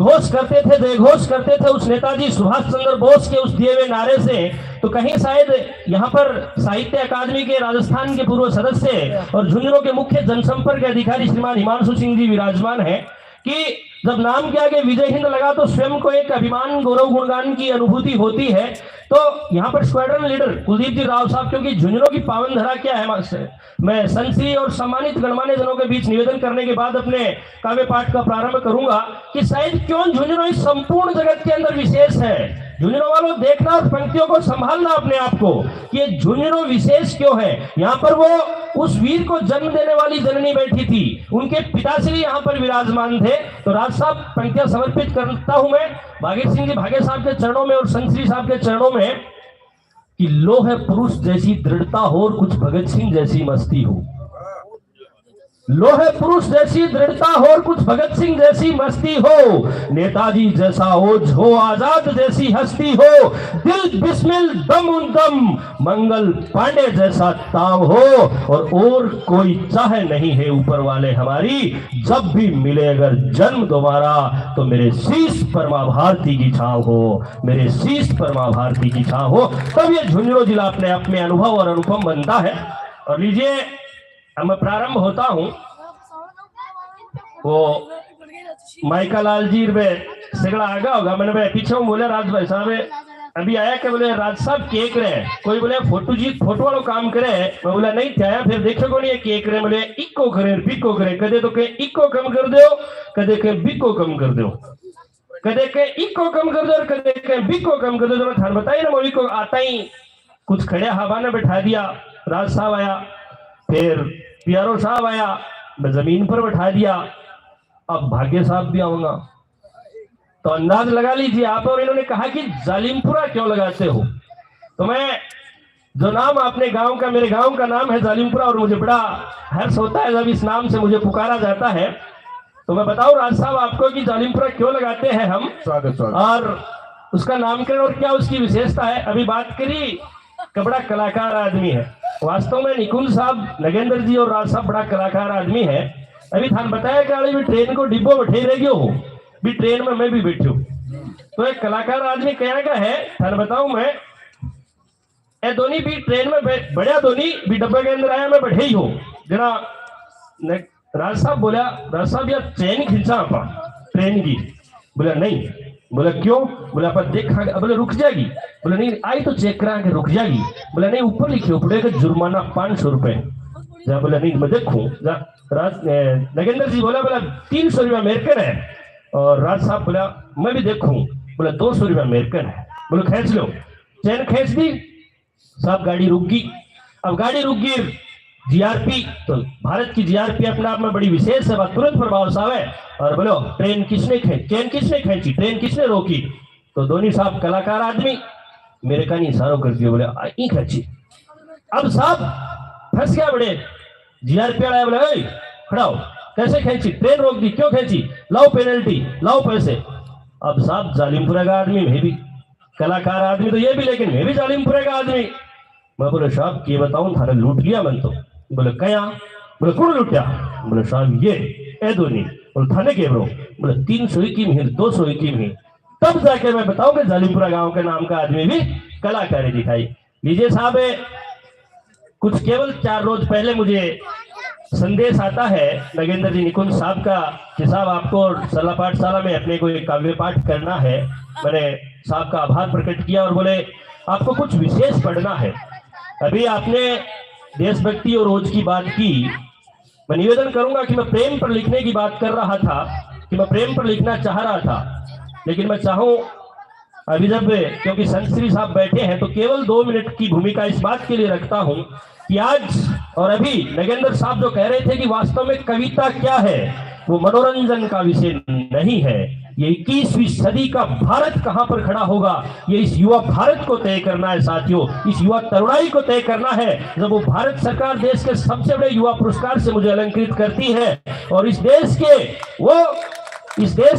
घोष करते थे, जयघोष करते थे उस नेताजी सुभाष चंद्र बोस के उस दिए हुए नारे से, तो कहीं शायद यहाँ पर साहित्य अकादमी के राजस्थान के पूर्व सदस्य और झुंझुनू के मुख्य जनसंपर्क अधिकारी श्रीमान हिमांशु सिंह जी विराजमान है कि जब नाम के आगे विजय हिंद लगा तो स्वयं को एक अभिमान, गौरव, गुणगान की अनुभूति होती है। तो यहाँ पर स्क्वाड्रन लीडर कुलदीप जी राव साहब, क्योंकि झुंझुनू की पावन धरा क्या है, मैं संश्री और सम्मानित गणमान्य जनों के बीच निवेदन करने के बाद अपने काव्य पाठ का प्रारंभ करूंगा कि शायद क्यों झुंझुनू इस संपूर्ण जगत के अंदर विशेष है। झुंझुनू वालों, देखना और पंक्तियों को संभालना अपने आप को कि ये झुंझुनू विशेष क्यों है। यहाँ पर वो उस वीर को जन्म देने वाली जननी बैठी थी, उनके पिताश्री यहाँ पर विराजमान थे। तो राज साहब, पंक्तियां समर्पित करता हूं मैं भागीर सिंह जी भागे साहब के चरणों में और संश्री साहब के चरणों में कि लो है पुरुष जैसी दृढ़ता हो और कुछ भगत सिंह जैसी मस्ती हो। लो है पुरुष जैसी दृढ़ता हो और कुछ भगत सिंह जैसी मस्ती हो, नेताजी जैसा ओज हो, आजाद जैसी हस्ती हो, दिल बिस्मिल दम दम मंगल पांडे जैसा ताव हो, और कोई चाहे नहीं है ऊपर वाले हमारी, जब भी मिले अगर जन्म दोबारा तो मेरे शीश पर मां भारती की छाव हो, मेरे शीश पर मां भारती की छाव हो। तब ये झुंझुनू जिला अपने आप में अनुभव और अनुपम बनता है। और लीजिए, अब मैं प्रारंभ होता हूं। वो माइका लाल जी सिगड़ा आगा होगा, मैंने भाई पीछे बोले राज भाई साहब अभी आया क्या, बोले राज साहब केक रहे, कोई बोले फोटो जी फोटो वालों काम करे, मैं बोला नहीं थे, फिर देखो को नहीं केक रहे, बोले इको करे बिको करे, कदे तो के इको कम कर दो, कदे के बिको कम कर दो, कदे के इको कम कर दो, कदे के बिको कम कर दो। तो बताइए ना, मोदी को आता ही कुछ खड़े हवा ने बैठा दिया, राज साहब आया, फिर पियारो साहब आया, मैं जमीन पर बैठा दिया, अब भाग्य साहब भी आऊंगा। तो अंदाज लगा लीजिए आप। और इन्होंने कहा कि जालिमपुरा क्यों लगाते हो, तो मैं जो नाम आपने गांव का, मेरे गांव का नाम है जालिमपुरा, और मुझे बड़ा हर्ष होता है जब इस नाम से मुझे पुकारा जाता है। तो मैं बताऊं राज साहब आपको कि जालिमपुरा क्यों लगाते हैं हम, स्वागत और उसका नामकरण और क्या उसकी विशेषता है। अभी बात करी कि बड़ा कलाकार आदमी है, वास्तव में निकुंज साहब, नगेंद्र जी और राज साहब बड़ा कलाकार आदमी है। अभी थान बताया कि अभी ट्रेन को डिब्बो बैठे रह गयो हो, भी ट्रेन में मैं भी बैठू, तो एक कलाकार आदमी क्या का है थान बताऊं मैं, ए दोनी भी ट्रेन में बढ़िया, दोनी भी डब्बे के अंदर आया, मैं बैठे ही हो जरा। राज साहब बोला, राज साहब यार चैन खींचा आप ट्रेन की, बोला नहीं, बोला क्यों, बोला पर देखा, बोले रुक जाएगी, बोला नहीं आई तो चेक करा के रुक जाएगी, बोला नहीं ऊपर लिखे पड़ेगा जुर्माना 500 रुपए, जा बोला नहीं मैं देखूं जा। नगेंद्र जी बोला 300 रुपया अमेरिकन है, और राज साहब बोला मैं भी देखूं, बोला 200 रुपया अमेरिकन है, बोलो खींच लो, चैन खींच दी साहब, गाड़ी रुक गई। अब गाड़ी रुक गई, जीआरपी, तो भारत की जीआरपी अपने आप में बड़ी विशेष है, तुरंत प्रभाव साहब है। और बोलो ट्रेन किसने चैन किसने खींची, ट्रेन किसने रोकी, तो दोनों साहब कलाकार आदमी मेरे का नहीं इशारा कर दिया, बोले ई खींची। अब साहब फंस गया, बड़े जीआरपी आया, बोले खड़ा हो, कैसे खींची, ट्रेन रोक दी, क्यों खींची, लाओ पेनल्टी, लाओ पैसे। अब साहब जालिमपुरा का आदमी, मैं भी कलाकार आदमी तो ये भी, लेकिन मैं भी जालिमपुरा का आदमी। मैं बोले साहब ये बताऊं थाने लूट लिया मन तो, बोले क्या, बोले कौन लूटा, बोले साहब ये ए दोनी, बोले थाने के ब्रो, बोले 300 की में 200 की में, तब जाके मैं बताऊंगा जालिमपुरा गांव के नाम का आदमी भी कलाकारी दिखाई। लीजिए साहब, कुछ केवल 4 रोज पहले मुझे संदेश आता है नगेंद्र जी निकुंज साहब का कि साहब आपको सला पाठशाला में अपने को एक काव्य पाठ करना है। मैंने साहब का आभार प्रकट किया और बोले आपको कुछ विशेष पढ़ना है। अभी आपने देशभक्ति और रोज की बात की, मैं निवेदन करूंगा कि मैं प्रेम पर लिखने की बात कर रहा था, कि मैं प्रेम पर लिखना चाह रहा था, लेकिन मैं चाहूं अभी जब क्योंकि संश्री साहब बैठे हैं तो केवल 2 मिनट की भूमिका इस बात के लिए रखता हूं कि आज और अभी नगेंद्र साहब जो कह रहे थे कि वास्तव में कविता क्या है, वो मनोरंजन का विषय नहीं है। ये 21वीं सदी का भारत कहां पर खड़ा होगा, ये इस युवा भारत को तय करना है साथियों, इस युवा तरुणाई को तय करना है। जब वो भारत सरकार देश के सबसे बड़े युवा पुरस्कार से मुझे अलंकृत करती है और इस देश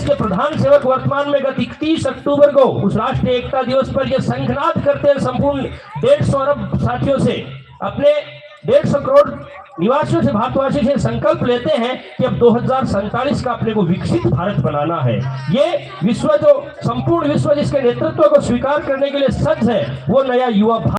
के प्रधान सेवक वर्तमान में गत 31 अक्टूबर को उस राष्ट्रीय एकता दिवस पर यह शंखनाद करते हैं संपूर्ण 150 अरब साथियों से, अपने 150 करोड़ निवासियों से, भारतवासी से संकल्प लेते हैं कि अब 2047 का अपने को विकसित भारत बनाना है। ये विश्व, जो संपूर्ण विश्व जिसके नेतृत्व को स्वीकार करने के लिए सज्ज है, वो नया युवा